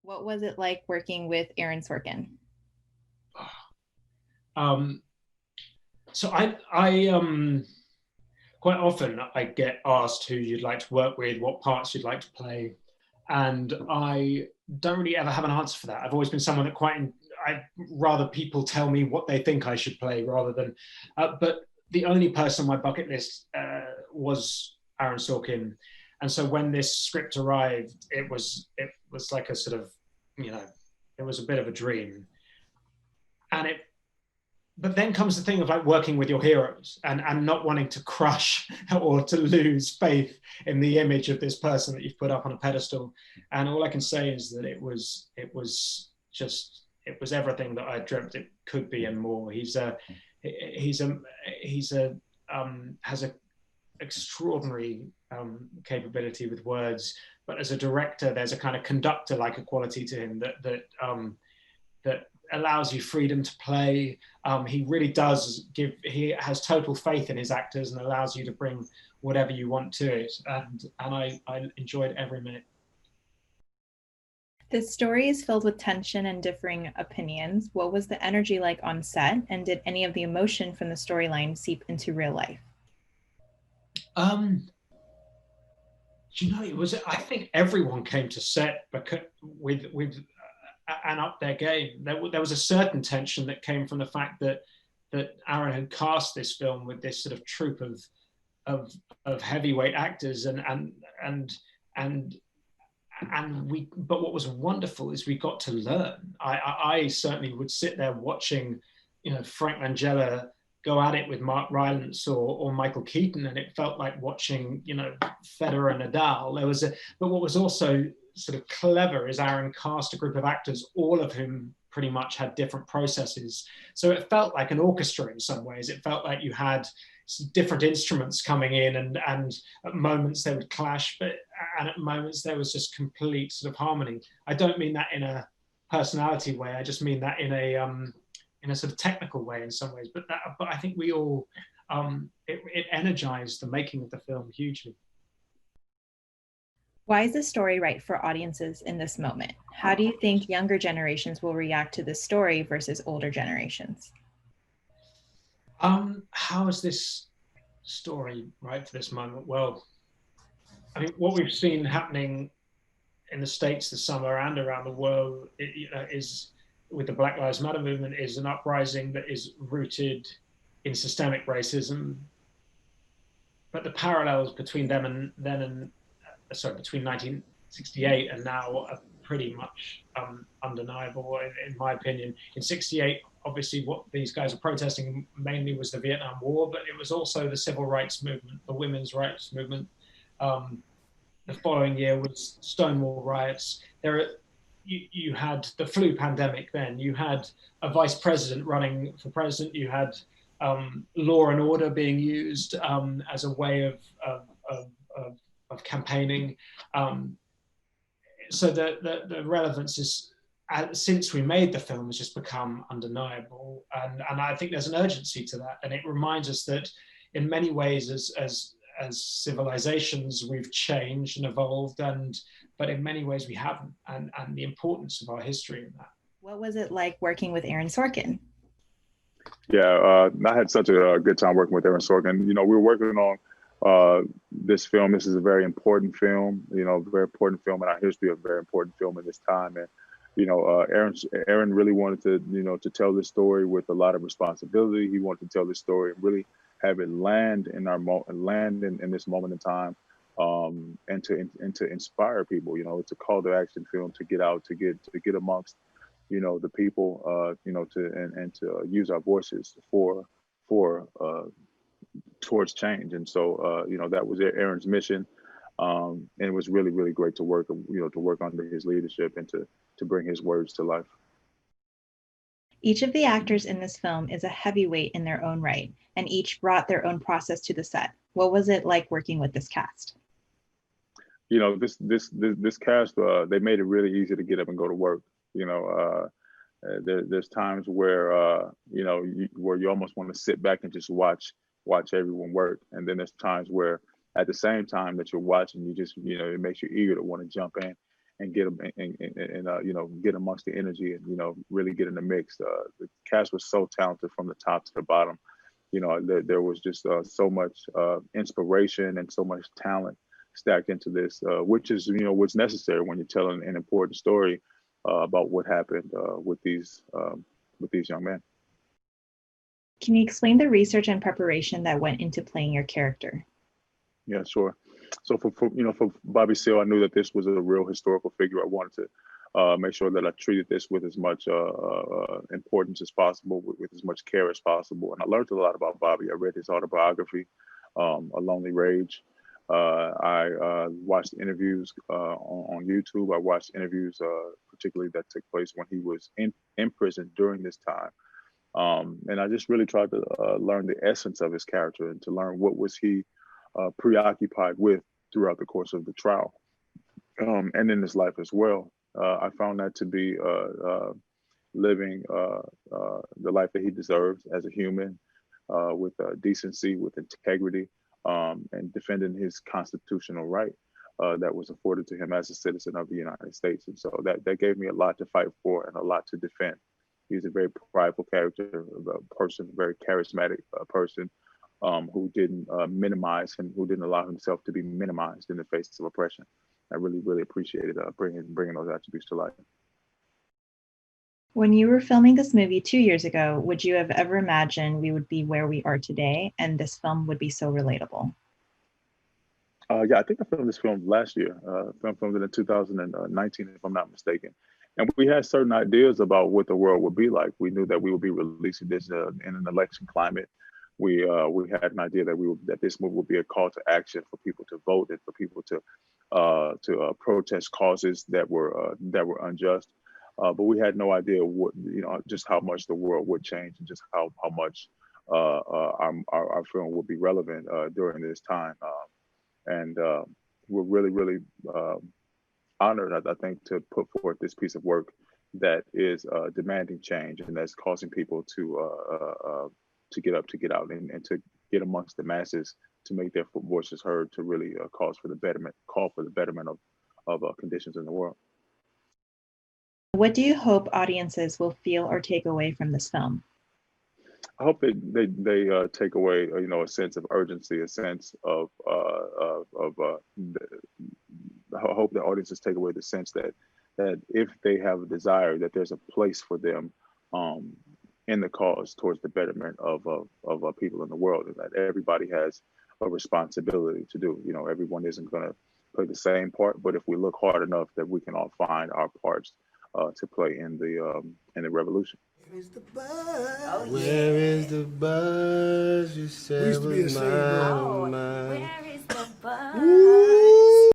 What was it like working with Aaron Sorkin? Um, so I quite often I get asked who you'd like to work with, what parts you'd like to play, and I don't really ever have an answer for that. I've always been someone that I rather people tell me what they think I should play rather than. But the only person on my bucket list was Aaron Sorkin, and so when this script arrived, it was like a sort of, you know, it was a bit of a dream, and it but then comes the thing of like working with your heroes and not wanting to crush or to lose faith in the image of this person that you've put up on a pedestal. And all I can say is that it was everything that I dreamt it could be and more. He's a he's a has a extraordinary capability with words, but as a director, there's a kind of conductor like a quality to him that allows you freedom to play. He really does he has total faith in his actors and allows you to bring whatever you want to it. And I enjoyed every minute. This story is filled with tension and differing opinions. What was the energy like on set? And did any of the emotion from the storyline seep into real life? Um, you know, it was. I think everyone came to set because with and up their game. There was a certain tension that came from the fact that Aaron had cast this film with this sort of troupe of of heavyweight actors and and and we. But what was wonderful is we got to learn. I certainly would sit there watching, you know, Frank Langella go at it with Mark Rylance or Michael Keaton, and it felt like watching, you know, Federer and Nadal. But what was also sort of clever is Aaron cast a group of actors, all of whom pretty much had different processes. So it felt like an orchestra in some ways. It felt like you had different instruments coming in, and at moments they would clash, and at moments there was just complete sort of harmony. I don't mean that in a personality way. I just mean that in a sort of technical way in some ways. But I think we all it energized the making of the film hugely. Why is this story right for audiences in this moment? How do you think younger generations will react to this story versus older generations? How is this story right for this moment? Well, I mean, what we've seen happening in the States this summer and around the world, is with the Black Lives Matter movement, is an uprising that is rooted in systemic racism. But the parallels between them and then and sorry, between 1968 and now are pretty much undeniable, in my opinion. In '68, obviously, what these guys were protesting mainly was the Vietnam War, but it was also the civil rights movement, the women's rights movement. Um, the following year was Stonewall riots. You had the flu pandemic. Then you had a vice president running for president. You had law and order being used as a way of campaigning. Um, so the relevance is, since we made the film, has just become undeniable, and I think there's an urgency to that, and it reminds us that in many ways, as civilizations, we've changed and evolved, but in many ways we haven't, and the importance of our history in that. What was it like working with Aaron Sorkin? Yeah, I had such a good time working with Aaron Sorkin. You know, we were working on this film. This is a very important film, you know, very important film in our history, a very important film in this time. And, you know, Aaron really wanted to, you know, to tell this story with a lot of responsibility. He wanted to tell this story and really have it land in land in this moment in time, and to inspire people. You know, it's a call to action film to get out, to get amongst, you know, the people, you know, and to use our voices for towards change. And so, you know, that was Aaron's mission. And it was really, really great to work, you know, to work under his leadership and to bring his words to life. Each of the actors in this film is a heavyweight in their own right, and each brought their own process to the set. What was it like working with this cast? You know, this cast, they made it really easy to get up and go to work. You know, there's times where you know, where you almost want to sit back and just watch everyone work, and then there's times where at the same time that you're watching, you just, you know, it makes you eager to want to jump in and get them and you know, get amongst the energy and, you know, really get in the mix. The cast was so talented from the top to the bottom. You know, there was just so much inspiration and so much talent stacked into this, which is, you know, what's necessary when you're telling an important story about what happened with these young men. Can you explain the research and preparation that went into playing your character? Yeah, sure. So for Bobby Seale, I knew that this was a real historical figure. I wanted to make sure that I treated this with as much importance as possible, with as much care as possible. And I learned a lot about Bobby. I read his autobiography, A Lonely Rage. I watched interviews on YouTube. I watched interviews, particularly that took place when he was in prison during this time. And I just really tried to learn the essence of his character and to learn what was he preoccupied with throughout the course of the trial and in his life as well. I found that to be living the life that he deserves as a human, with decency, with integrity, and defending his constitutional right that was afforded to him as a citizen of the United States. And so that gave me a lot to fight for and a lot to defend. He's a very prideful character, a person, a very charismatic person who didn't minimize him, who didn't allow himself to be minimized in the face of oppression. I really, really appreciated bringing those attributes to life. When you were filming this movie 2 years ago, would you have ever imagined we would be where we are today and this film would be so relatable? Yeah, I think I filmed this film last year. Filmed it in 2019, if I'm not mistaken. And we had certain ideas about what the world would be like. We knew that we would be releasing this in an election climate. We had an idea that this movie would be a call to action for people to vote and for people to protest causes that were unjust. But we had no idea what, you know, just how much the world would change and just how much our film would be relevant during this time. And we're really, really honored, I think, to put forth this piece of work that is demanding change and that's causing people to get up, to get out, and to get amongst the masses, to make their voices heard, to really call for the betterment of conditions in the world. What do you hope audiences will feel or take away from this film? I hope they take away, you know, a sense of urgency, a sense of I hope the audiences take away the sense that if they have a desire, that there's a place for them in the cause towards the betterment of people in the world, and that everybody has a responsibility to do. You know, everyone isn't going to play the same part, but if we look hard enough, that we can all find our parts to play in the revolution. Where is the buzz? Where is the buzz? You said was mine.